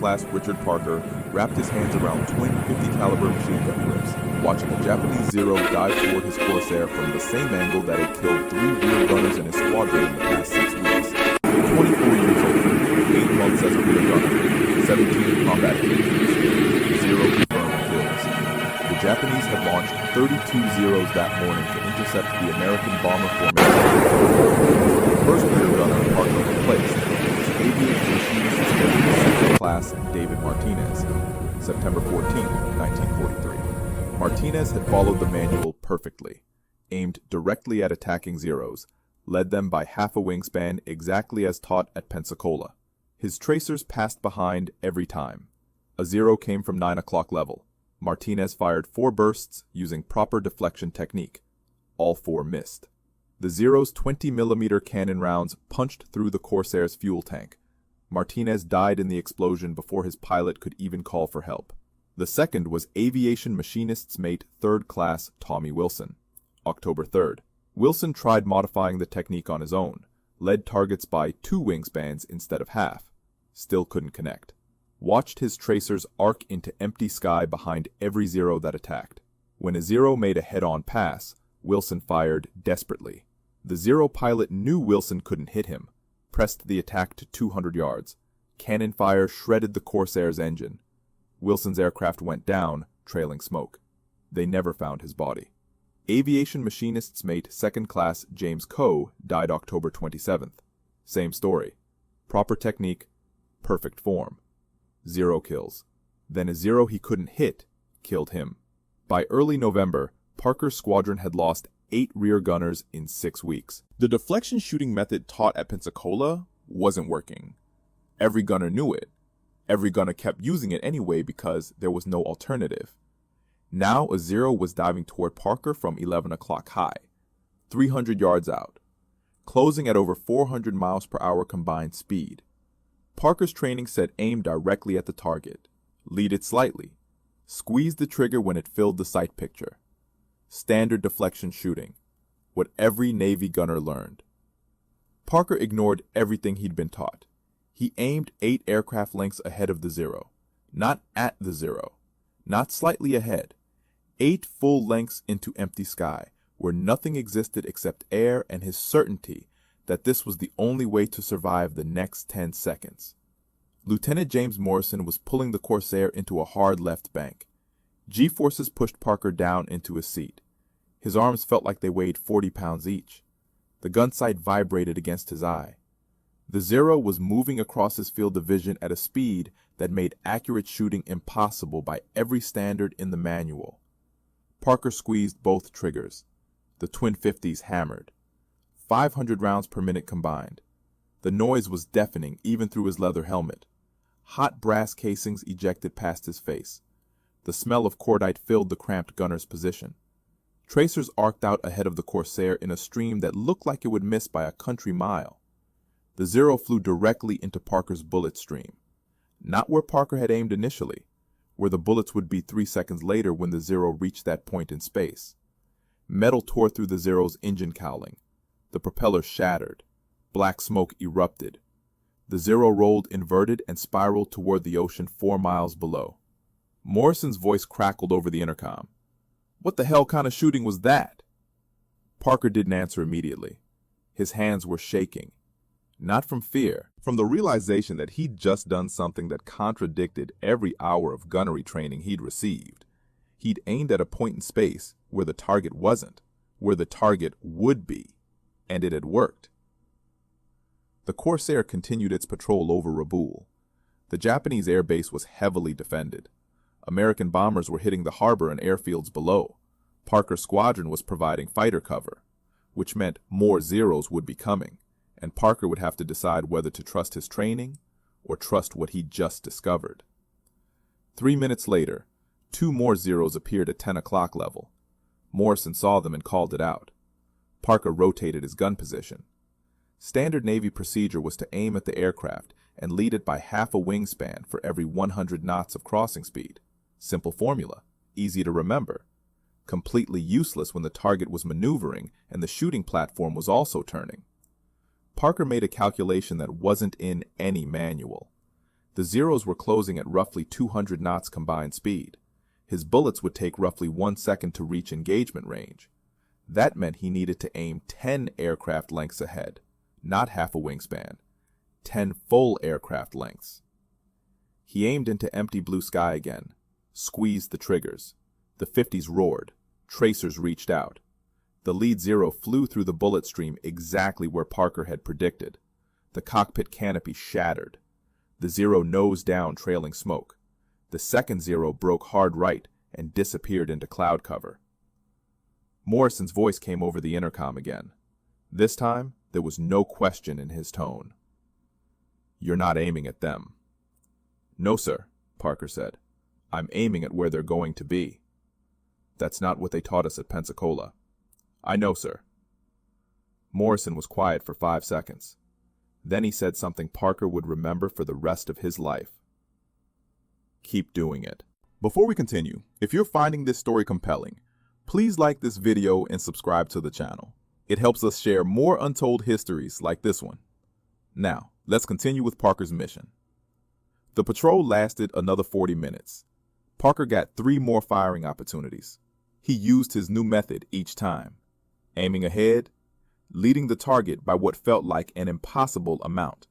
class Richard Parker wrapped his hands around twin 50 caliber machine gun grips, watching a Japanese Zero dive toward his Corsair from the same angle that had killed 3 rear gunners in his squadron in the past 6 weeks. 24 years old, 8 months as a rear gunner, 17 combat occasions, 0 confirmed kills. The Japanese had launched 32 Zeros that morning to intercept the American bomber formation. The first rear gunner Parker replaced was Aviation Machinist second class David Martinez, September 14, 1943. Martinez had followed the manual perfectly, aimed directly at attacking Zeros, led them by half a wingspan exactly as taught at Pensacola. His tracers passed behind every time. A Zero came from 9 o'clock level. Martinez fired 4 bursts using proper deflection technique. All 4 missed. The Zero's 20mm cannon rounds punched through the Corsair's fuel tank. Martinez died in the explosion before his pilot could even call for help. The second was Aviation Machinist's mate 3rd class Tommy Wilson. October 3rd. Wilson tried modifying the technique on his own, led targets by 2 wingspans instead of half. Still couldn't connect. Watched his tracers arc into empty sky behind every Zero that attacked. When a Zero made a head-on pass, Wilson fired desperately. The Zero pilot knew Wilson couldn't hit him, pressed the attack to 200 yards. Cannon fire shredded the Corsair's engine. Wilson's aircraft went down, trailing smoke. They never found his body. Aviation Machinist's mate 2nd class James Coe died October 27th. Same story. Proper technique, perfect form. 0 kills. Then a Zero he couldn't hit killed him. By early November, Parker's squadron had lost 8 rear gunners in 6 weeks. The deflection shooting method taught at Pensacola wasn't working. Every gunner knew it. Every gunner kept using it anyway because there was no alternative. Now a Zero was diving toward Parker from 11 o'clock high, 300 yards out, closing at over 400 miles per hour combined speed. Parker's training said aim directly at the target, lead it slightly, squeeze the trigger when it filled the sight picture. Standard deflection shooting, what every Navy gunner learned. Parker ignored everything he'd been taught. He aimed 8 aircraft lengths ahead of the Zero, not at the Zero, not slightly ahead. 8 full lengths into empty sky, where nothing existed except air and his certainty that this was the only way to survive the next 10 seconds. Lieutenant James Morrison was pulling the Corsair into a hard left bank. G-forces pushed Parker down into his seat. His arms felt like they weighed 40 pounds each. The gun sight vibrated against his eye. The Zero was moving across his field of vision at a speed that made accurate shooting impossible by every standard in the manual. Parker squeezed both triggers. The twin 50s hammered. 500 rounds per minute combined. The noise was deafening even through his leather helmet. Hot brass casings ejected past his face. The smell of cordite filled the cramped gunner's position. Tracers arced out ahead of the Corsair in a stream that looked like it would miss by a country mile. The Zero flew directly into Parker's bullet stream. Not where Parker had aimed initially, where the bullets would be 3 seconds later when the Zero reached that point in space. Metal tore through the Zero's engine cowling. The propeller shattered. Black smoke erupted. The Zero rolled inverted and spiraled toward the ocean 4 miles below. Morrison's voice crackled over the intercom. "What the hell kind of shooting was that?" Parker didn't answer immediately. His hands were shaking. Not from fear, from the realization that he'd just done something that contradicted every hour of gunnery training he'd received. He'd aimed at a point in space where the target wasn't, where the target would be. And it had worked. The Corsair continued its patrol over Rabaul. The Japanese air base was heavily defended. American bombers were hitting the harbor and airfields below. Parker's squadron was providing fighter cover, which meant more Zeros would be coming, and Parker would have to decide whether to trust his training or trust what he'd just discovered. 3 minutes later, 2 more Zeros appeared at 10 o'clock level. Morrison saw them and called it out. Parker rotated his gun position. Standard Navy procedure was to aim at the aircraft and lead it by half a wingspan for every 100 knots of crossing speed. Simple formula, easy to remember. Completely useless when the target was maneuvering and the shooting platform was also turning. Parker made a calculation that wasn't in any manual. The Zeros were closing at roughly 200 knots combined speed. His bullets would take roughly 1 second to reach engagement range. That meant he needed to aim 10 aircraft lengths ahead, not half a wingspan, 10 full aircraft lengths. He aimed into empty blue sky again, squeezed the triggers. The 50s roared. Tracers reached out. The lead Zero flew through the bullet stream exactly where Parker had predicted. The cockpit canopy shattered. The Zero nosed down, trailing smoke. The second Zero broke hard right and disappeared into cloud cover. Morrison's voice came over the intercom again. This time, there was no question in his tone. "You're not aiming at them." "No, sir," Parker said. "I'm aiming at where they're going to be." "That's not what they taught us at Pensacola." "I know, sir." Morrison was quiet for 5 seconds. Then he said something Parker would remember for the rest of his life. "Keep doing it." Before we continue, if you're finding this story compelling, please like this video and subscribe to the channel. It helps us share more untold histories like this one. Now, let's continue with Parker's mission. The patrol lasted another 40 minutes. Parker got 3 more firing opportunities. He used his new method each time, aiming ahead, leading the target by what felt like an impossible amount.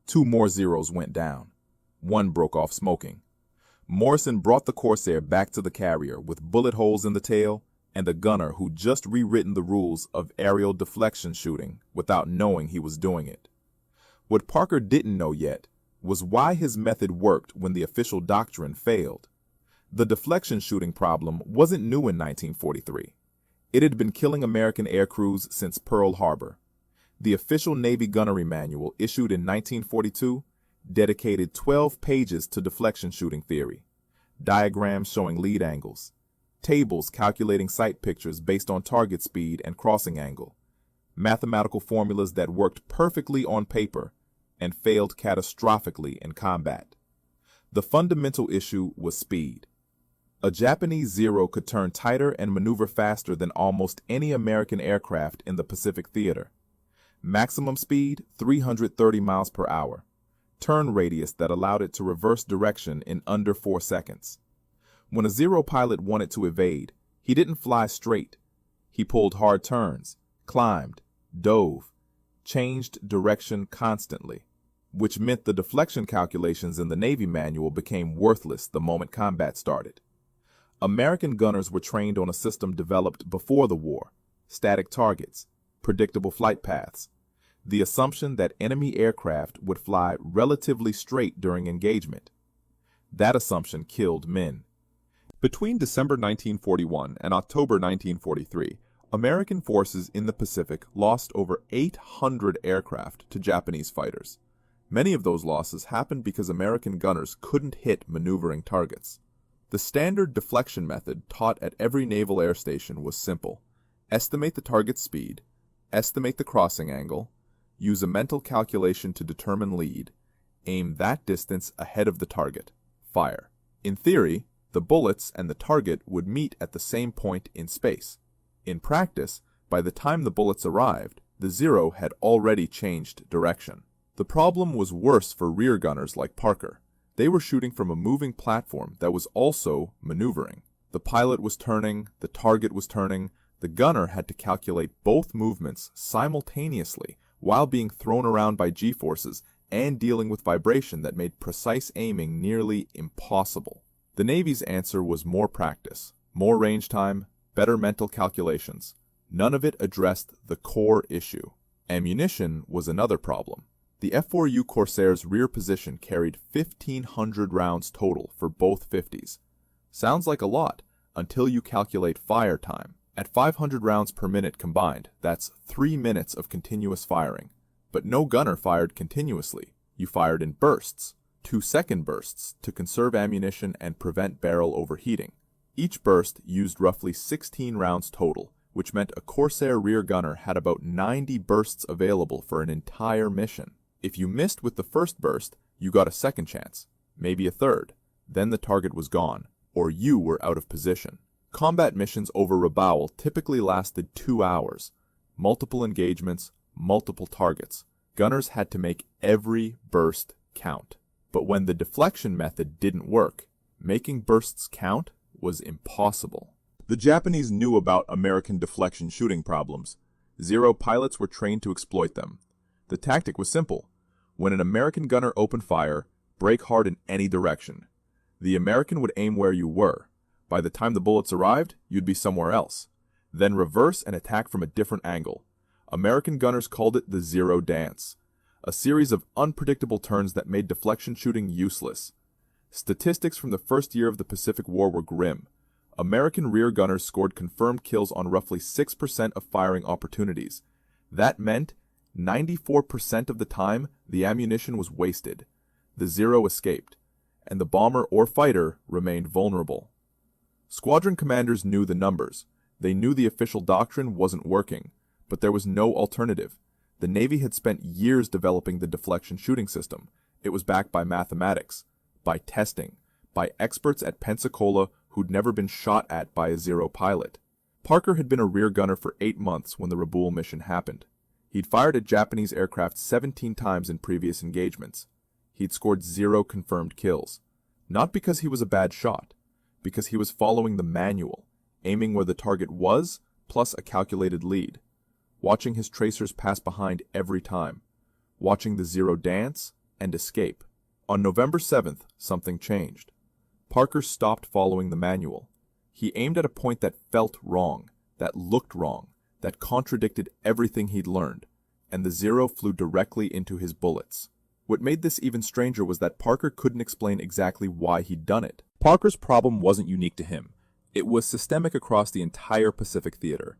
2 more Zeros went down. 1 broke off smoking. Morrison brought the Corsair back to the carrier with bullet holes in the tail and a gunner who'd just rewritten the rules of aerial deflection shooting without knowing he was doing it. What Parker didn't know yet was why his method worked when the official doctrine failed. The deflection shooting problem wasn't new in 1943. It had been killing American aircrews since Pearl Harbor. The official Navy gunnery manual, issued in 1942, dedicated 12 pages to deflection shooting theory, diagrams showing lead angles, tables calculating sight pictures based on target speed and crossing angle, mathematical formulas that worked perfectly on paper and failed catastrophically in combat. The fundamental issue was speed. A Japanese Zero could turn tighter and maneuver faster than almost any American aircraft in the Pacific theater. Maximum speed, 330 miles per hour. Turn radius that allowed it to reverse direction in under 4 seconds. When a Zero pilot wanted to evade, he didn't fly straight. He pulled hard turns, climbed, dove, changed direction constantly, which meant the deflection calculations in the Navy manual became worthless the moment combat started. American gunners were trained on a system developed before the war: static targets, predictable flight paths, the assumption that enemy aircraft would fly relatively straight during engagement. That assumption killed men. Between December 1941 and October 1943, American forces in the Pacific lost over 800 aircraft to Japanese fighters. Many of those losses happened because American gunners couldn't hit maneuvering targets. The standard deflection method taught at every naval air station was simple: estimate the target's speed, estimate the crossing angle, use a mental calculation to determine lead, aim that distance ahead of the target, fire. In theory, the bullets and the target would meet at the same point in space. In practice, by the time the bullets arrived, the Zero had already changed direction. The problem was worse for rear gunners like Parker. They were shooting from a moving platform that was also maneuvering. The pilot was turning, the target was turning, the gunner had to calculate both movements simultaneously while being thrown around by G-forces and dealing with vibration that made precise aiming nearly impossible. The Navy's answer was more practice, more range time, better mental calculations. None of it addressed the core issue. Ammunition was another problem. The F4U Corsair's rear position carried 1,500 rounds total for both 50s. Sounds like a lot until you calculate fire time. At 500 rounds per minute combined, that's 3 minutes of continuous firing. But no gunner fired continuously. You fired in bursts, 2-second bursts, to conserve ammunition and prevent barrel overheating. Each burst used roughly 16 rounds total, which meant a Corsair rear gunner had about 90 bursts available for an entire mission. If you missed with the first burst, you got a second chance, maybe a third. Then the target was gone, or you were out of position. Combat missions over Rabaul typically lasted 2 hours. Multiple engagements, multiple targets. Gunners had to make every burst count. But when the deflection method didn't work, making bursts count was impossible. The Japanese knew about American deflection shooting problems. Zero pilots were trained to exploit them. The tactic was simple. When an American gunner opened fire, brake hard in any direction. The American would aim where you were. By the time the bullets arrived, you'd be somewhere else. Then reverse and attack from a different angle. American gunners called it the zero dance, a series of unpredictable turns that made deflection shooting useless. Statistics from the first year of the Pacific War were grim. American rear gunners scored confirmed kills on roughly 6% of firing opportunities. That meant 94% of the time the ammunition was wasted. The Zero escaped, and the bomber or fighter remained vulnerable. Squadron commanders knew the numbers. They knew the official doctrine wasn't working, but there was no alternative. The Navy had spent years developing the deflection shooting system. It was backed by mathematics, by testing, by experts at Pensacola who'd never been shot at by a Zero pilot. Parker had been a rear gunner for 8 months when the Rabaul mission happened. He'd fired at Japanese aircraft 17 times in previous engagements. He'd scored 0 confirmed kills. Not because he was a bad shot, because he was following the manual, aiming where the target was, plus a calculated lead. Watching his tracers pass behind every time. Watching the Zero dance and escape. On November 7th, something changed. Parker stopped following the manual. He aimed at a point that felt wrong, that looked wrong, that contradicted everything he'd learned, and the Zero flew directly into his bullets. What made this even stranger was that Parker couldn't explain exactly why he'd done it. Parker's problem wasn't unique to him. It was systemic across the entire Pacific theater.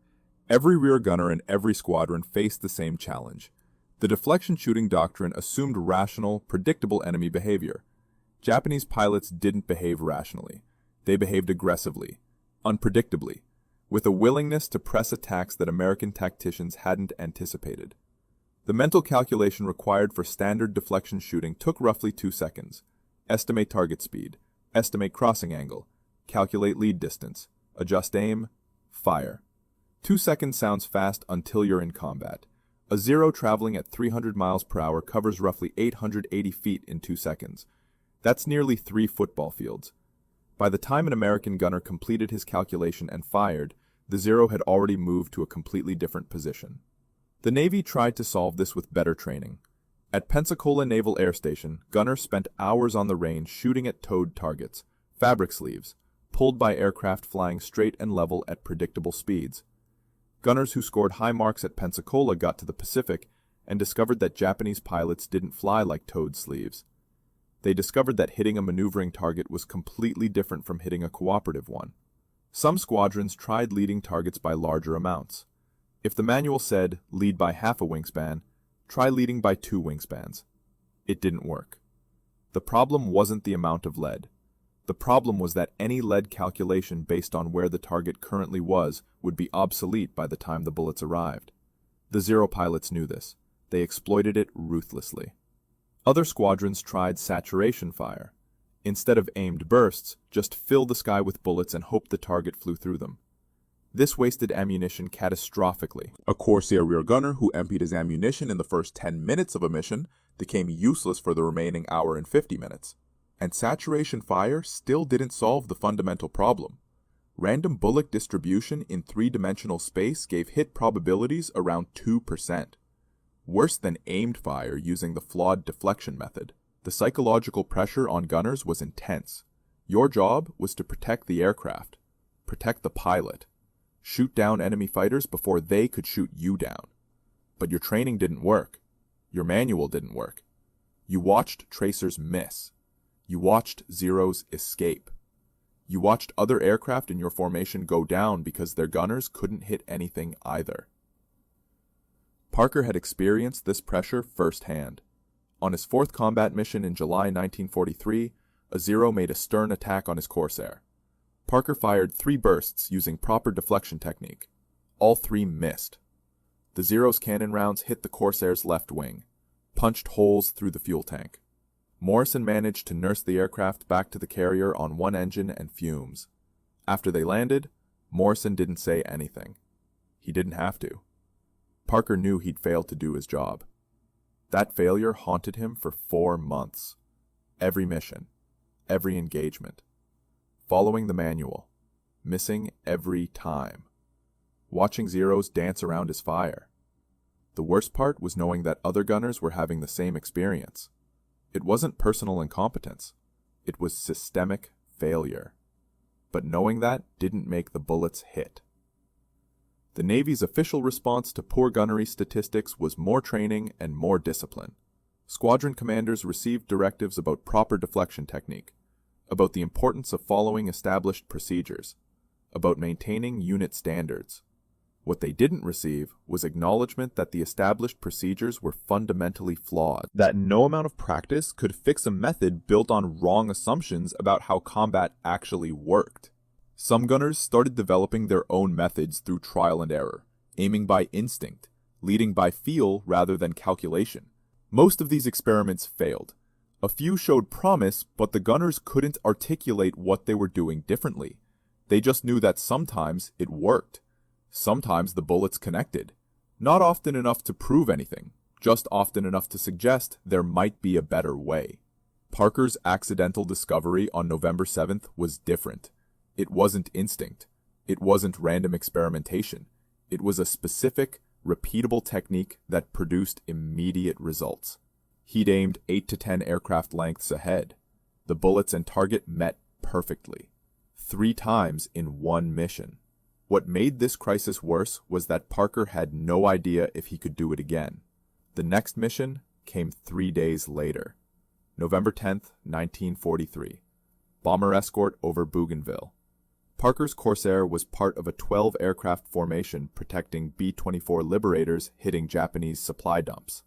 Every rear gunner in every squadron faced the same challenge. The deflection shooting doctrine assumed rational, predictable enemy behavior. Japanese pilots didn't behave rationally. They behaved aggressively, unpredictably, with a willingness to press attacks that American tacticians hadn't anticipated. The mental calculation required for standard deflection shooting took roughly 2 seconds. Estimate target speed, estimate crossing angle, calculate lead distance, adjust aim, fire. 2 seconds sounds fast until you're in combat. A Zero traveling at 300 miles per hour covers roughly 880 feet in 2 seconds. That's nearly 3 football fields. By the time an American gunner completed his calculation and fired, the Zero had already moved to a completely different position. The Navy tried to solve this with better training. At Pensacola Naval Air Station, gunners spent hours on the range shooting at towed targets, fabric sleeves, pulled by aircraft flying straight and level at predictable speeds. Gunners who scored high marks at Pensacola got to the Pacific and discovered that Japanese pilots didn't fly like towed sleeves. They discovered that hitting a maneuvering target was completely different from hitting a cooperative one. Some squadrons tried leading targets by larger amounts. If the manual said, lead by half a wingspan, try leading by 2 wingspans. It didn't work. The problem wasn't the amount of lead. The problem was that any lead calculation based on where the target currently was would be obsolete by the time the bullets arrived. The Zero pilots knew this. They exploited it ruthlessly. Other squadrons tried saturation fire. Instead of aimed bursts, just fill the sky with bullets and hope the target flew through them. This wasted ammunition catastrophically. A Corsair rear gunner who emptied his ammunition in the first 10 minutes of a mission became useless for the remaining hour and 50 minutes. And saturation fire still didn't solve the fundamental problem. Random bullet distribution in 3-dimensional space gave hit probabilities around 2%. Worse than aimed fire using the flawed deflection method. The psychological pressure on gunners was intense. Your job was to protect the aircraft, protect the pilot, shoot down enemy fighters before they could shoot you down. But your training didn't work. Your manual didn't work. You watched tracers miss. You watched Zeros escape. You watched other aircraft in your formation go down because their gunners couldn't hit anything either. Parker had experienced this pressure firsthand. On his 4th combat mission in July 1943, a Zero made a stern attack on his Corsair. Parker fired 3 bursts using proper deflection technique. All 3 missed. The Zero's cannon rounds hit the Corsair's left wing, punched holes through the fuel tank. Morrison managed to nurse the aircraft back to the carrier on 1 engine and fumes. After they landed, Morrison didn't say anything. He didn't have to. Parker knew he'd failed to do his job. That failure haunted him for 4 months. Every mission, every engagement. Following the manual. Missing every time. Watching Zeros dance around his fire. The worst part was knowing that other gunners were having the same experience. It wasn't personal incompetence. It was systemic failure. But knowing that didn't make the bullets hit. The Navy's official response to poor gunnery statistics was more training and more discipline. Squadron commanders received directives about proper deflection technique, about the importance of following established procedures, about maintaining unit standards. What they didn't receive was acknowledgement that the established procedures were fundamentally flawed, that no amount of practice could fix a method built on wrong assumptions about how combat actually worked. Some gunners started developing their own methods through trial and error, aiming by instinct, leading by feel rather than calculation. Most of these experiments failed. A few showed promise, but the gunners couldn't articulate what they were doing differently. They just knew that sometimes it worked. Sometimes the bullets connected. Not often enough to prove anything, just often enough to suggest there might be a better way. Parker's accidental discovery on November 7th was different. It wasn't instinct. It wasn't random experimentation. It was a specific, repeatable technique that produced immediate results. He'd aimed 8 to 10 aircraft lengths ahead. The bullets and target met perfectly. 3 times in one mission. What made this crisis worse was that Parker had no idea if he could do it again. The next mission came 3 days later. November 10th, 1943. Bomber escort over Bougainville. Parker's Corsair was part of a 12-aircraft formation protecting B-24 Liberators hitting Japanese supply dumps.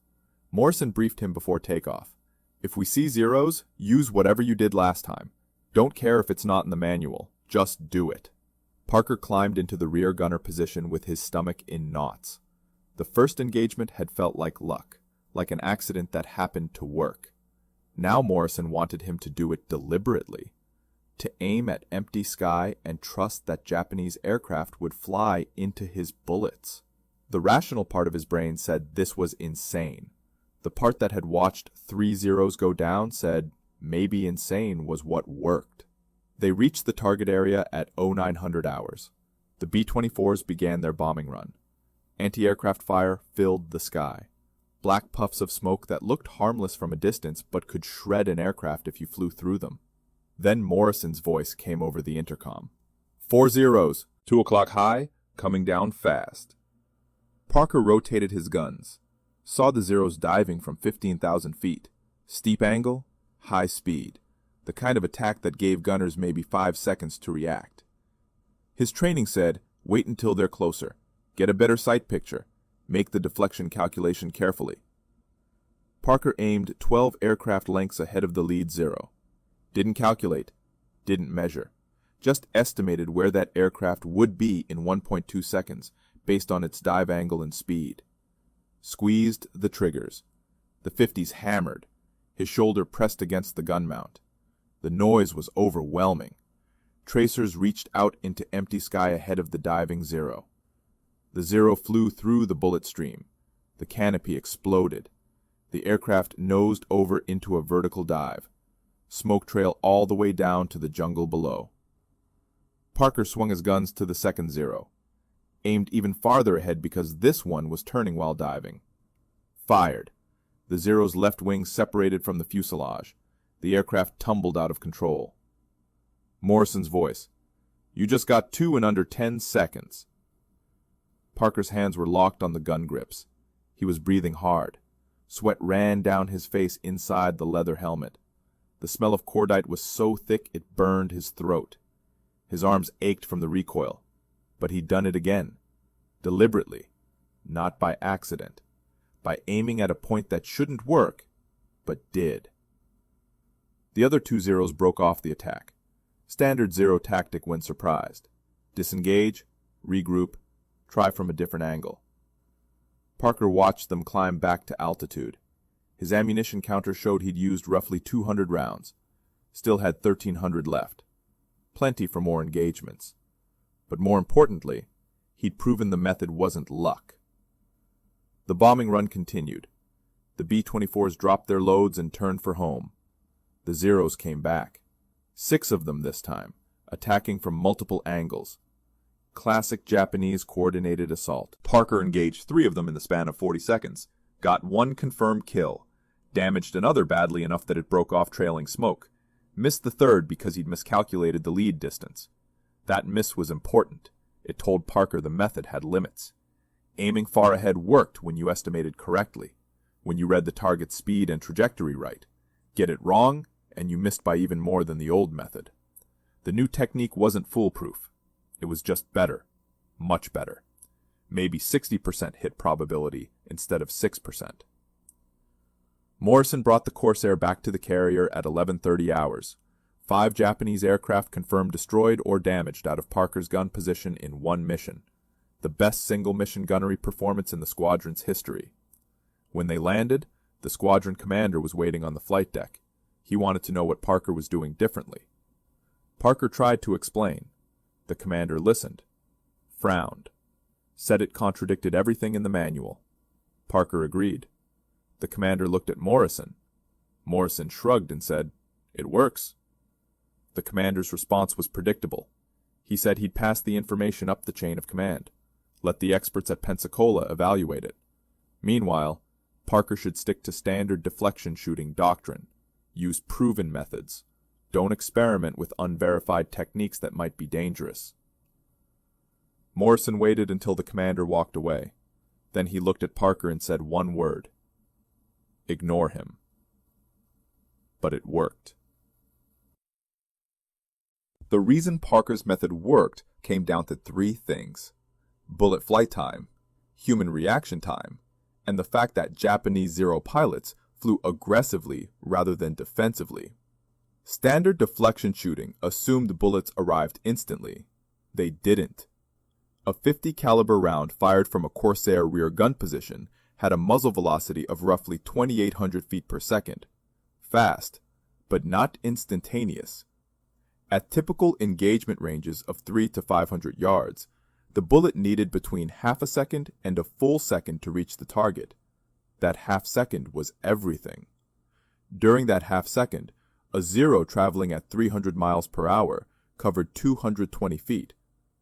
Morrison briefed him before takeoff. If we see Zeros, use whatever you did last time. Don't care if it's not in the manual. Just do it. Parker climbed into the rear gunner position with his stomach in knots. The first engagement had felt like luck, like an accident that happened to work. Now Morrison wanted him to do it deliberately, to aim at empty sky and trust that Japanese aircraft would fly into his bullets. The rational part of his brain said this was insane. The part that had watched 3 Zeros go down said maybe insane was what worked. They reached the target area at 0900 hours. The B-24s began their bombing run. Anti-aircraft fire filled the sky. Black puffs of smoke that looked harmless from a distance but could shred an aircraft if you flew through them. Then Morrison's voice came over the intercom. 4 Zeros, 2 o'clock high, coming down fast. Parker rotated his guns. Saw the Zeros diving from 15,000 feet. Steep angle, high speed. The kind of attack that gave gunners maybe 5 seconds to react. His training said, wait until they're closer. Get a better sight picture. Make the deflection calculation carefully. Parker aimed 12 aircraft lengths ahead of the lead Zero. Didn't calculate. Didn't measure. Just estimated where that aircraft would be in 1.2 seconds based on its dive angle and speed. Squeezed the triggers. The 50s hammered. His shoulder pressed against the gun mount. The noise was overwhelming. Tracers reached out into empty sky ahead of the diving Zero. The Zero flew through the bullet stream. The canopy exploded. The aircraft nosed over into a vertical dive. Smoke trail all the way down to the jungle below. Parker swung his guns to the second Zero. Aimed even farther ahead because this one was turning while diving. Fired. The Zero's left wing separated from the fuselage. The aircraft tumbled out of control. Morrison's voice. You just got 2 in under 10 seconds. Parker's hands were locked on the gun grips. He was breathing hard. Sweat ran down his face inside the leather helmet. The smell of cordite was so thick it burned his throat. His arms ached from the recoil. But he'd done it again. Deliberately. Not by accident. By aiming at a point that shouldn't work, but did. The other 2 Zeros broke off the attack. Standard Zero tactic when surprised. Disengage, regroup, try from a different angle. Parker watched them climb back to altitude. His ammunition counter showed he'd used roughly 200 rounds. Still had 1,300 left. Plenty for more engagements. But more importantly, he'd proven the method wasn't luck. The bombing run continued. The B-24s dropped their loads and turned for home. The Zeros came back. 6 of them this time, attacking from multiple angles. Classic Japanese coordinated assault. Parker engaged 3 of them in the span of 40 seconds, got 1 confirmed kill, damaged another badly enough that it broke off trailing smoke, missed the third because he'd miscalculated the lead distance. That miss was important. It told Parker the method had limits. Aiming far ahead worked when you estimated correctly, when you read the target's speed and trajectory right. Get it wrong, and you missed by even more than the old method. The new technique wasn't foolproof. It was just better. Much better. Maybe 60% hit probability instead of 6%. Morrison brought the Corsair back to the carrier at 11:30 hours. 5 Japanese aircraft confirmed destroyed or damaged out of Parker's gun position in one mission. The best single-mission gunnery performance in the squadron's history. When they landed, the squadron commander was waiting on the flight deck. He wanted to know what Parker was doing differently. Parker tried to explain. The commander listened, frowned, said it contradicted everything in the manual. Parker agreed. The commander looked at Morrison. Morrison shrugged and said, "It works." The commander's response was predictable. He said he'd pass the information up the chain of command. Let the experts at Pensacola evaluate it. Meanwhile, Parker should stick to standard deflection shooting doctrine. Use proven methods. Don't experiment with unverified techniques that might be dangerous. Morrison waited until the commander walked away. Then he looked at Parker and said one word. Ignore him. But it worked. The reason Parker's method worked came down to 3 things: bullet flight time, human reaction time, and the fact that Japanese Zero pilots flew aggressively rather than defensively. Standard deflection shooting assumed bullets arrived instantly. They didn't. A .50 caliber round fired from a Corsair rear gun position had a muzzle velocity of roughly 2,800 feet per second. Fast, but not instantaneous. At typical engagement ranges of 300 to 500 yards, the bullet needed between half a second and a full second to reach the target. That half second was everything. During that half second, a Zero traveling at 300 miles per hour covered 220 feet.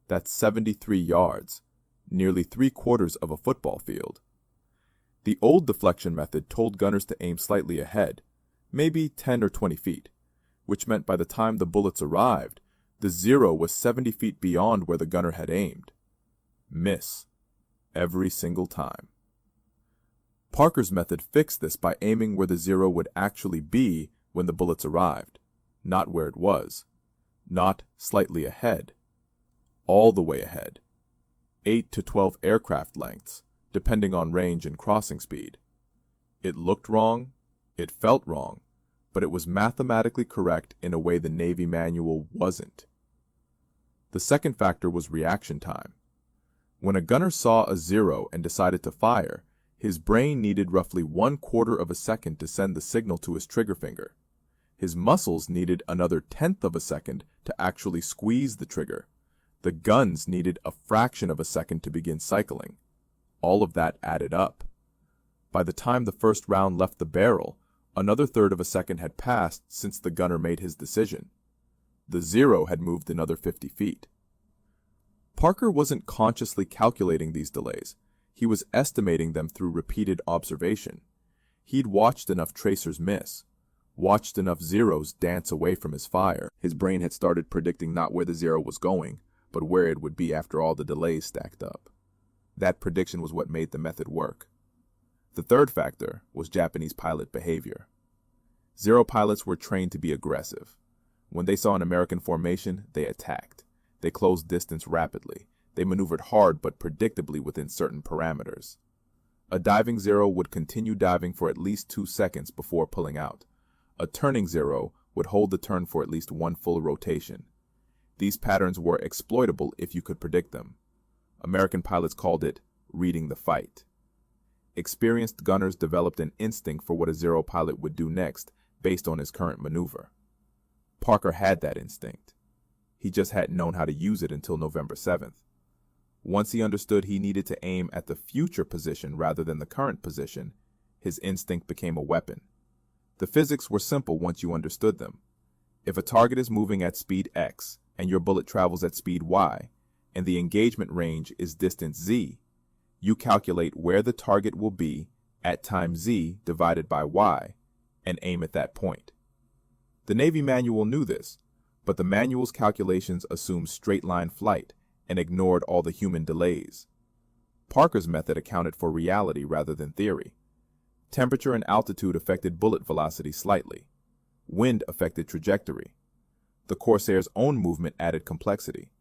That's 73 yards, nearly 3/4 of a football field. The old deflection method told gunners to aim slightly ahead, maybe 10 or 20 feet, which meant by the time the bullets arrived, the Zero was 70 feet beyond where the gunner had aimed. Miss. Every single time. Parker's method fixed this by aiming where the Zero would actually be when the bullets arrived, not where it was, not slightly ahead, all the way ahead, 8 to 12 aircraft lengths, depending on range and crossing speed. It looked wrong, it felt wrong, but it was mathematically correct in a way the Navy manual wasn't. The second factor was reaction time. When a gunner saw a Zero and decided to fire, his brain needed roughly 1/4 of a second to send the signal to his trigger finger. His muscles needed another 1/10 of a second to actually squeeze the trigger. The guns needed a fraction of a second to begin cycling. All of that added up. By the time the first round left the barrel, another 1/3 of a second had passed since the gunner made his decision. The Zero had moved another 50 feet. Parker wasn't consciously calculating these delays. He was estimating them through repeated observation. He'd watched enough tracers miss, watched enough Zeros dance away from his fire. His brain had started predicting not where the Zero was going, but where it would be after all the delays stacked up. That prediction was what made the method work. The third factor was Japanese pilot behavior. Zero pilots were trained to be aggressive. When they saw an American formation, they attacked. They closed distance rapidly. They maneuvered hard but predictably within certain parameters. A diving Zero would continue diving for at least 2 seconds before pulling out. A turning Zero would hold the turn for at least 1 full rotation. These patterns were exploitable if you could predict them. American pilots called it reading the fight. Experienced gunners developed an instinct for what a Zero pilot would do next based on his current maneuver. Parker had that instinct. He just hadn't known how to use it until November 7th. Once he understood he needed to aim at the future position rather than the current position, his instinct became a weapon. The physics were simple once you understood them. If a target is moving at speed x and your bullet travels at speed y, and the engagement range is distance z, you calculate where the target will be at time z divided by y and aim at that point. The Navy manual knew this, but the manual's calculations assumed straight-line flight and ignored all the human delays. Parker's method accounted for reality rather than theory. Temperature and altitude affected bullet velocity slightly. Wind affected trajectory. The Corsair's own movement added complexity.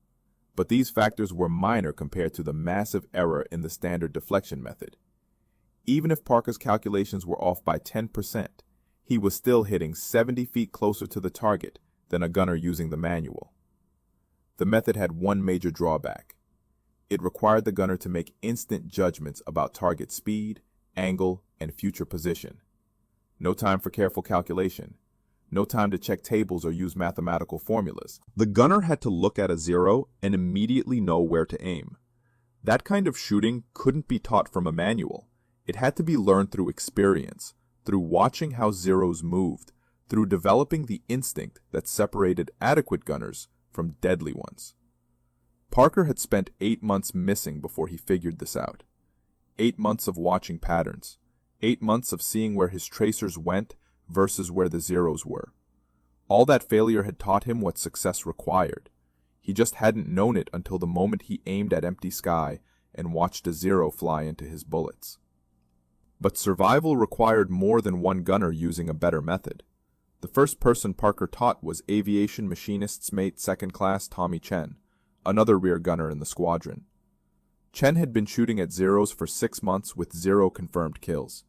But these factors were minor compared to the massive error in the standard deflection method. Even if Parker's calculations were off by 10%, he was still hitting 70 feet closer to the target than a gunner using the manual. The method had one major drawback. It required the gunner to make instant judgments about target speed, angle, and future position. No time for careful calculation. No time to check tables or use mathematical formulas. The gunner had to look at a zero and immediately know where to aim. That kind of shooting couldn't be taught from a manual. It had to be learned through experience, through watching how zeros moved, through developing the instinct that separated adequate gunners from deadly ones. Parker had spent 8 months missing before he figured this out. 8 months of watching patterns. 8 months of seeing where his tracers went versus where the zeros were. All that failure had taught him what success required. He just hadn't known it until the moment he aimed at empty sky and watched a zero fly into his bullets. But survival required more than one gunner using a better method. The first person Parker taught was Aviation Machinist's mate second class Tommy Chen, another rear gunner in the squadron. Chen had been shooting at zeros for 6 months with 0 confirmed kills.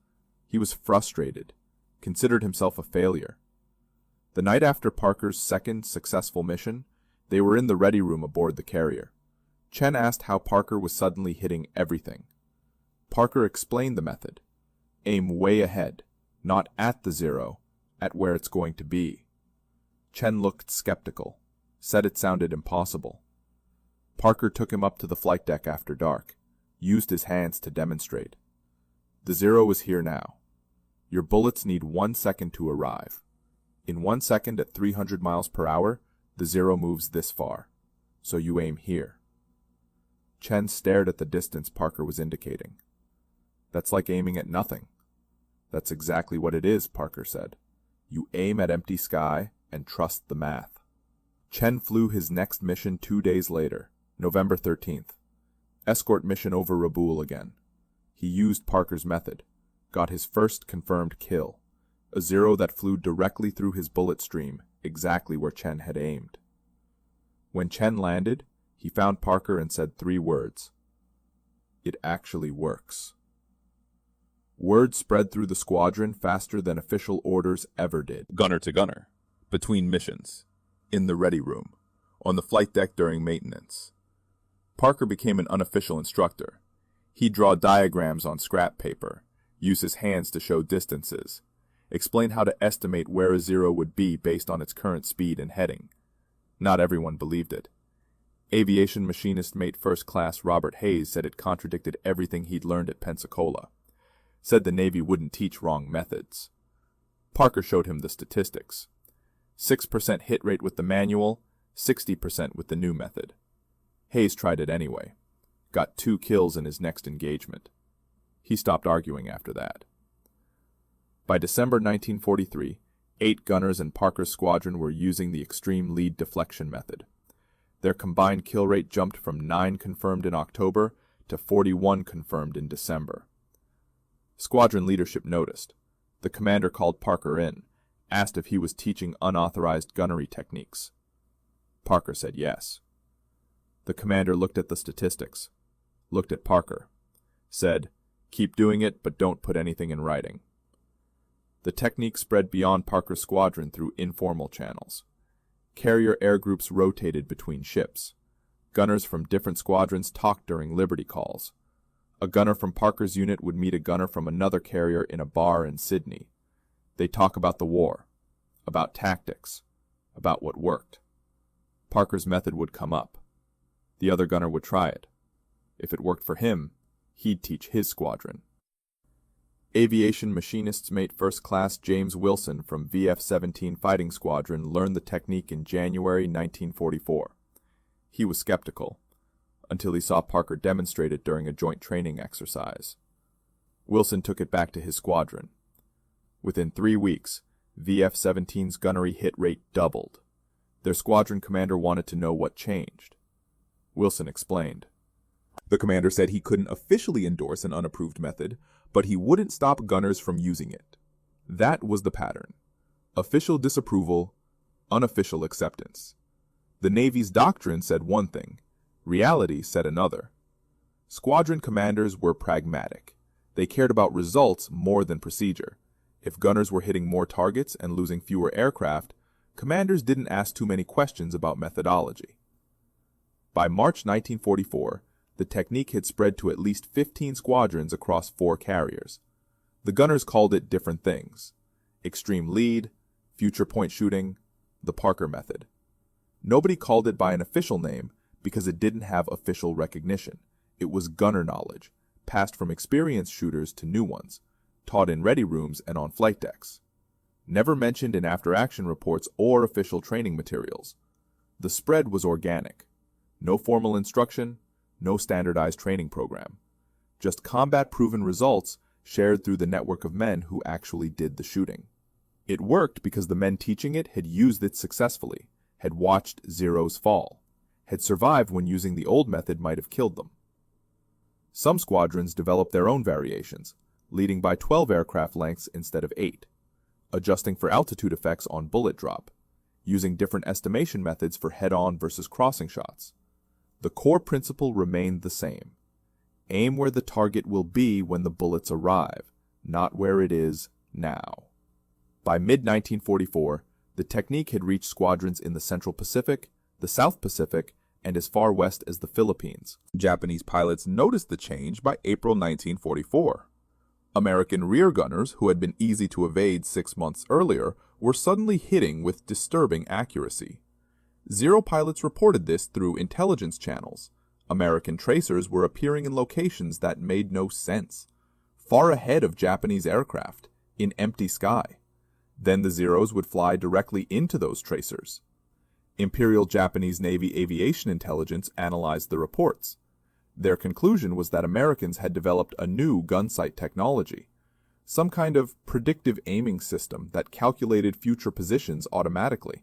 He was frustrated, considered himself a failure. The night after Parker's second successful mission, they were in the ready room aboard the carrier. Chen asked how Parker was suddenly hitting everything. Parker explained the method. Aim way ahead, not at the zero, at where it's going to be. Chen looked skeptical, said it sounded impossible. Parker took him up to the flight deck after dark, used his hands to demonstrate. The zero is here now. Your bullets need 1 second to arrive. In 1 second at 300 miles per hour, the zero moves this far, so you aim here. Chen stared at the distance Parker was indicating. That's like aiming at nothing. That's exactly what it is, Parker said. You aim at empty sky and trust the math. Chen flew his next mission 2 days later, November 13th. Escort mission over Rabaul again. He used Parker's method, got his first confirmed kill, a zero that flew directly through his bullet stream, exactly where Chen had aimed. When Chen landed, he found Parker and said 3 words. It actually works. Word spread through the squadron faster than official orders ever did. Gunner to gunner, between missions, in the ready room, on the flight deck during maintenance. Parker became an unofficial instructor. He'd draw diagrams on scrap paper, use his hands to show distances, explain how to estimate where a zero would be based on its current speed and heading. Not everyone believed it. Aviation Machinist mate first class Robert Hayes said it contradicted everything he'd learned at Pensacola. Said the Navy wouldn't teach wrong methods. Parker showed him the statistics. 6% hit rate with the manual, 60% with the new method. Hayes tried it anyway. Got 2 kills in his next engagement. He stopped arguing after that. By December 1943, 8 gunners in Parker's squadron were using the extreme lead deflection method. Their combined kill rate jumped from 9 confirmed in October to 41 confirmed in December. Squadron leadership noticed. The commander called Parker in, asked if he was teaching unauthorized gunnery techniques. Parker said yes. The commander looked at the statistics, looked at Parker, said, "Keep doing it, but don't put anything in writing." The technique spread beyond Parker's squadron through informal channels. Carrier air groups rotated between ships. Gunners from different squadrons talked during Liberty calls. A gunner from Parker's unit would meet a gunner from another carrier in a bar in Sydney. They'd talk about the war, about tactics, about what worked. Parker's method would come up. The other gunner would try it. If it worked for him, he'd teach his squadron. Aviation Machinist's mate First Class James Wilson from VF-17 Fighting Squadron learned the technique in January 1944. He was skeptical, until he saw Parker demonstrate it during a joint training exercise. Wilson took it back to his squadron. Within 3 weeks, VF-17's gunnery hit rate doubled. Their squadron commander wanted to know what changed. Wilson explained. The commander said he couldn't officially endorse an unapproved method, but he wouldn't stop gunners from using it. That was the pattern. Official disapproval, unofficial acceptance. The Navy's doctrine said one thing, reality said another. Squadron commanders were pragmatic. They cared about results more than procedure. If gunners were hitting more targets and losing fewer aircraft, commanders didn't ask too many questions about methodology. By March 1944, the technique had spread to at least 15 squadrons across 4 carriers. The gunners called it different things: extreme lead, future point shooting, the Parker method. Nobody called it by an official name because it didn't have official recognition. It was gunner knowledge, passed from experienced shooters to new ones, taught in ready rooms and on flight decks. Never mentioned in after-action reports or official training materials. The spread was organic. No formal instruction, no standardized training program. Just combat-proven results shared through the network of men who actually did the shooting. It worked because the men teaching it had used it successfully, had watched Zeros fall, had survived when using the old method might have killed them. Some squadrons developed their own variations, leading by 12 aircraft lengths instead of 8, adjusting for altitude effects on bullet drop, using different estimation methods for head-on versus crossing shots. The core principle remained the same. Aim where the target will be when the bullets arrive, not where it is now. By mid-1944, the technique had reached squadrons in the Central Pacific, the South Pacific, and as far west as the Philippines. Japanese pilots noticed the change by April 1944. American rear gunners, who had been easy to evade 6 months earlier, were suddenly hitting with disturbing accuracy. Zero pilots reported this through intelligence channels. American tracers were appearing in locations that made no sense, far ahead of Japanese aircraft, in empty sky. Then the Zeros would fly directly into those tracers. Imperial Japanese Navy aviation intelligence analyzed the reports. Their conclusion was that Americans had developed a new gun sight technology, some kind of predictive aiming system that calculated future positions automatically.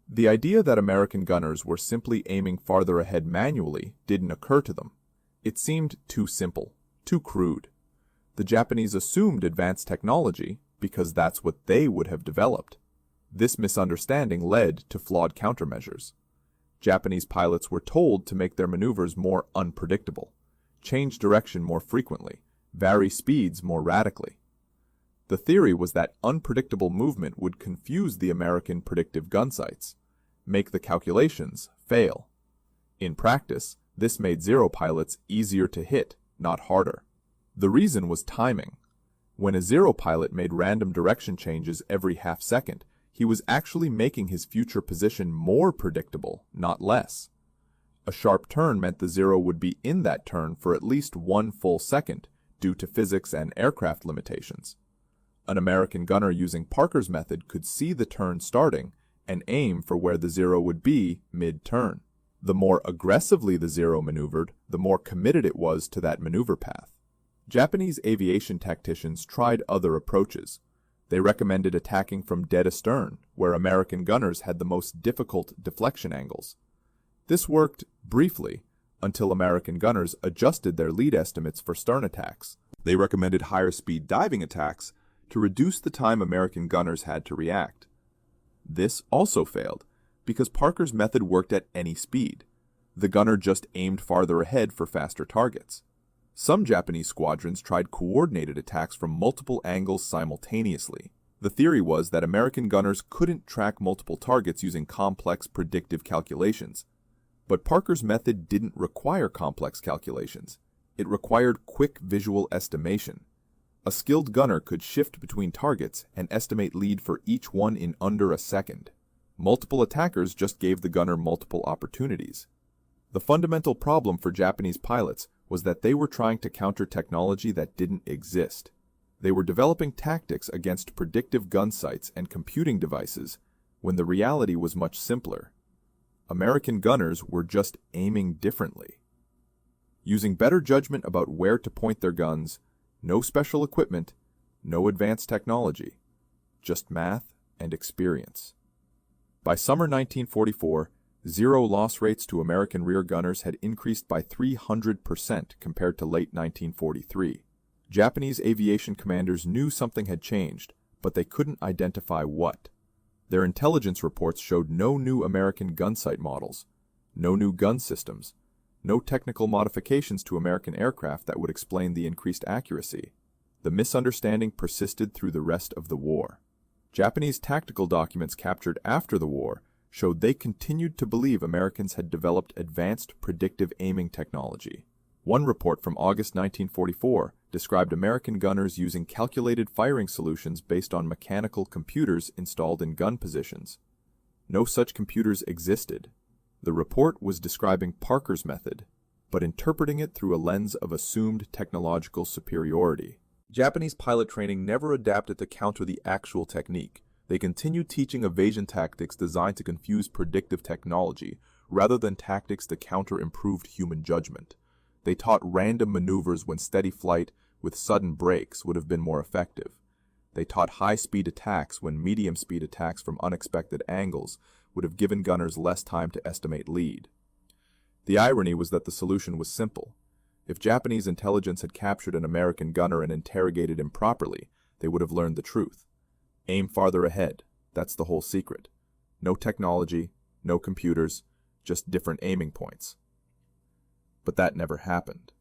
The idea that American gunners were simply aiming farther ahead manually didn't occur to them. It seemed too simple, too crude. The Japanese assumed advanced technology because that's what they would have developed. This misunderstanding led to flawed countermeasures. Japanese pilots were told to make their maneuvers more unpredictable, change direction more frequently, vary speeds more radically. The theory was that unpredictable movement would confuse the American predictive gun sights, make the calculations fail. In practice, this made Zero pilots easier to hit, not harder. The reason was timing. When a Zero pilot made random direction changes every half second, he was actually making his future position more predictable, not less. A sharp turn meant the Zero would be in that turn for at least 1 full second, due to physics and aircraft limitations. An American gunner using Parker's method could see the turn starting and aim for where the Zero would be mid-turn. The more aggressively the Zero maneuvered, the more committed it was to that maneuver path. Japanese aviation tacticians tried other approaches. They recommended attacking from dead astern, where American gunners had the most difficult deflection angles. This worked briefly, until American gunners adjusted their lead estimates for stern attacks. They recommended higher speed diving attacks to reduce the time American gunners had to react. This also failed, because Parker's method worked at any speed. The gunner just aimed farther ahead for faster targets. Some Japanese squadrons tried coordinated attacks from multiple angles simultaneously. The theory was that American gunners couldn't track multiple targets using complex predictive calculations. But Parker's method didn't require complex calculations. It required quick visual estimation. A skilled gunner could shift between targets and estimate lead for each one in under a second. Multiple attackers just gave the gunner multiple opportunities. The fundamental problem for Japanese pilots was that they were trying to counter technology that didn't exist. They were developing tactics against predictive gun sights and computing devices when the reality was much simpler. American gunners were just aiming differently. Using better judgment about where to point their guns, no special equipment, no advanced technology, just math and experience. By summer 1944, zero loss rates to American rear gunners had increased by 300% compared to late 1943. Japanese aviation commanders knew something had changed, but they couldn't identify what. Their intelligence reports showed no new American gun sight models, no new gun systems, no technical modifications to American aircraft that would explain the increased accuracy. The misunderstanding persisted through the rest of the war. Japanese tactical documents captured after the war showed they continued to believe Americans had developed advanced predictive aiming technology. One report from August 1944 described American gunners using calculated firing solutions based on mechanical computers installed in gun positions. No such computers existed. The report was describing Parker's method, but interpreting it through a lens of assumed technological superiority. Japanese pilot training never adapted to counter the actual technique. They continued teaching evasion tactics designed to confuse predictive technology, rather than tactics to counter improved human judgment. They taught random maneuvers when steady flight with sudden brakes would have been more effective. They taught high-speed attacks when medium-speed attacks from unexpected angles would have given gunners less time to estimate lead. The irony was that the solution was simple. If Japanese intelligence had captured an American gunner and interrogated him properly, they would have learned the truth. Aim farther ahead. That's the whole secret. No technology, no computers, just different aiming points. But that never happened.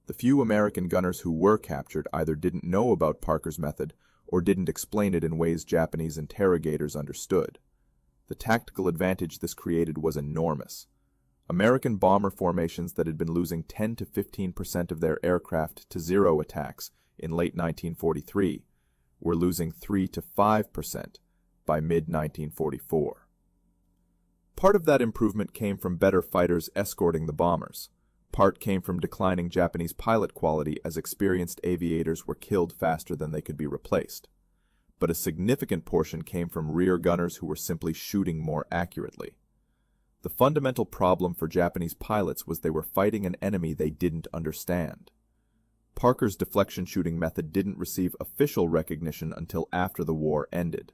The few American gunners who were captured either didn't know about Parker's method or didn't explain it in ways Japanese interrogators understood. The tactical advantage this created was enormous. American bomber formations that had been losing 10 to 15% of their aircraft to zero attacks in late 1943 were losing 3 to 5% by mid-1944. Part of that improvement came from better fighters escorting the bombers. Part came from declining Japanese pilot quality as experienced aviators were killed faster than they could be replaced. But a significant portion came from rear gunners who were simply shooting more accurately. The fundamental problem for Japanese pilots was they were fighting an enemy they didn't understand. Parker's deflection shooting method didn't receive official recognition until after the war ended.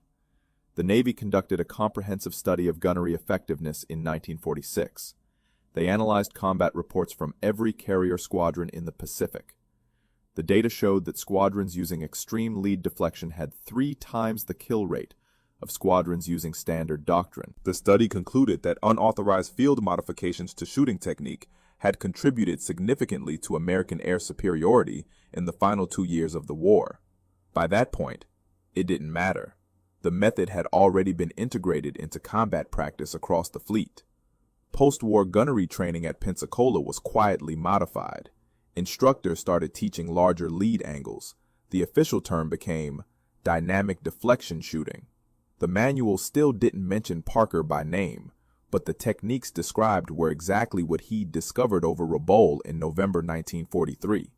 The Navy conducted a comprehensive study of gunnery effectiveness in 1946. They analyzed combat reports from every carrier squadron in the Pacific. The data showed that squadrons using extreme lead deflection had 3 times the kill rate of squadrons using standard doctrine. The study concluded that unauthorized field modifications to shooting technique had contributed significantly to American air superiority in the final 2 years of the war. By that point, it didn't matter. The method had already been integrated into combat practice across the fleet. Post-war gunnery training at Pensacola was quietly modified. Instructors started teaching larger lead angles. The official term became dynamic deflection shooting. The manual still didn't mention Parker by name, but the techniques described were exactly what he'd discovered over Rabaul in November 1943.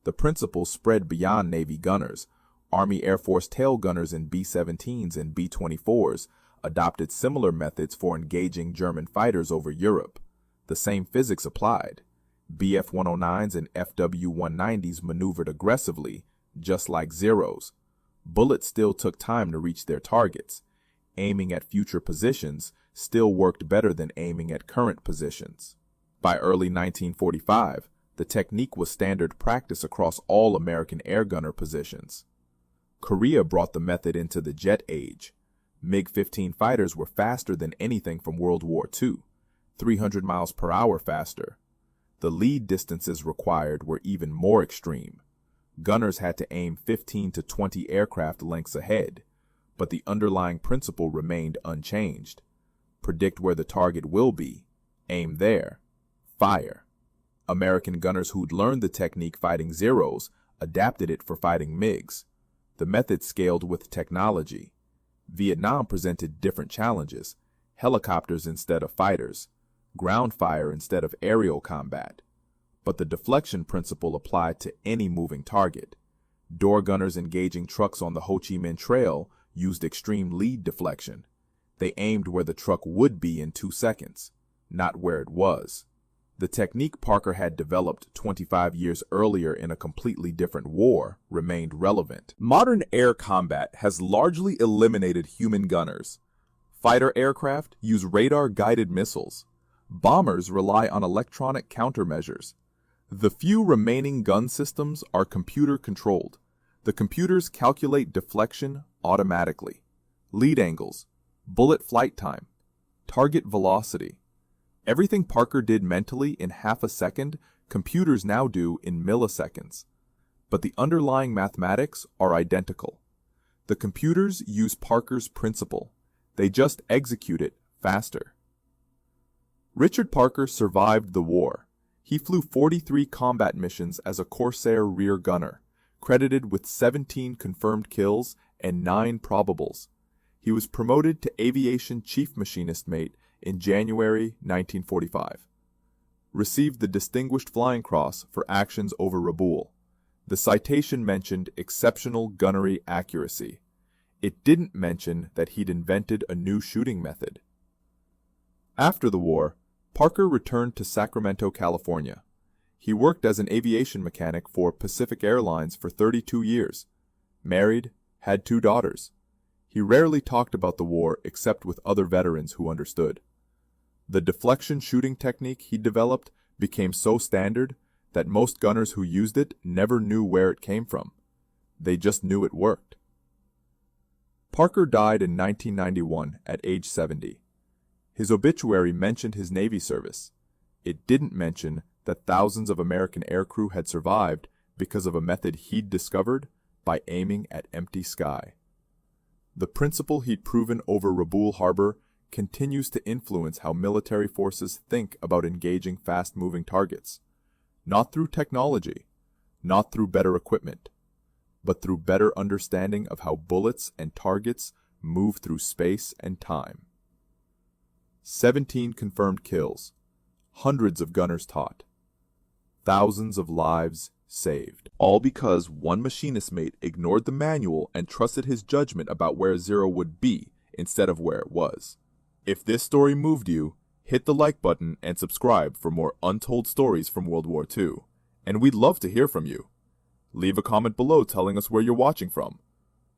The principles spread beyond Navy gunners. Army Air Force tail gunners in B-17s and B-24s adopted similar methods for engaging German fighters over Europe. The same physics applied. BF-109s and FW-190s maneuvered aggressively, just like Zeros. Bullets still took time to reach their targets. Aiming at future positions still worked better than aiming at current positions. By early 1945, the technique was standard practice across all American air gunner positions. Korea brought the method into the jet age. MiG-15 fighters were faster than anything from World War II, 300 miles per hour faster. The lead distances required were even more extreme. Gunners had to aim 15 to 20 aircraft lengths ahead, but the underlying principle remained unchanged. Predict where the target will be, aim there, fire. American gunners who'd learned the technique fighting Zeros adapted it for fighting MiGs. The method scaled with technology. Vietnam presented different challenges: helicopters instead of fighters, ground fire instead of aerial combat. But the deflection principle applied to any moving target. Door gunners engaging trucks on the Ho Chi Minh Trail used extreme lead deflection. They aimed where the truck would be in 2 seconds, not where it was. The technique Parker had developed 25 years earlier in a completely different war remained relevant. Modern air combat has largely eliminated human gunners. Fighter aircraft use radar-guided missiles. Bombers rely on electronic countermeasures. The few remaining gun systems are computer-controlled. The computers calculate deflection automatically. Lead angles, bullet flight time, target velocity. Everything Parker did mentally in half a second, computers now do in milliseconds. But the underlying mathematics are identical. The computers use Parker's principle. They just execute it faster. Richard Parker survived the war. He flew 43 combat missions as a Corsair rear gunner, credited with 17 confirmed kills and 9 probables. He was promoted to Aviation Chief Machinist Mate in January 1945. Received the Distinguished Flying Cross for actions over Rabaul. The citation mentioned exceptional gunnery accuracy. It didn't mention that he'd invented a new shooting method. After the war, Parker returned to Sacramento, California. He worked as an aviation mechanic for Pacific Airlines for 32 years. Married, had 2 daughters. He rarely talked about the war except with other veterans who understood. The deflection shooting technique he developed became so standard that most gunners who used it never knew where it came from. They just knew it worked. Parker died in 1991 at age 70. His obituary mentioned his Navy service. It didn't mention that thousands of American aircrew had survived because of a method he'd discovered by aiming at empty sky. The principle he'd proven over Rabaul Harbor continues to influence how military forces think about engaging fast-moving targets. Not through technology, not through better equipment, but through better understanding of how bullets and targets move through space and time. 17 confirmed kills, hundreds of gunners taught, thousands of lives saved. All because one machinist mate ignored the manual and trusted his judgment about where zero would be instead of where it was. If this story moved you, hit the like button and subscribe for more untold stories from World War II. And we'd love to hear from you. Leave a comment below telling us where you're watching from.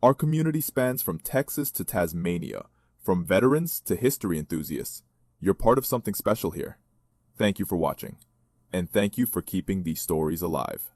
Our community spans from Texas to Tasmania, from veterans to history enthusiasts. You're part of something special here. Thank you for watching, and thank you for keeping these stories alive.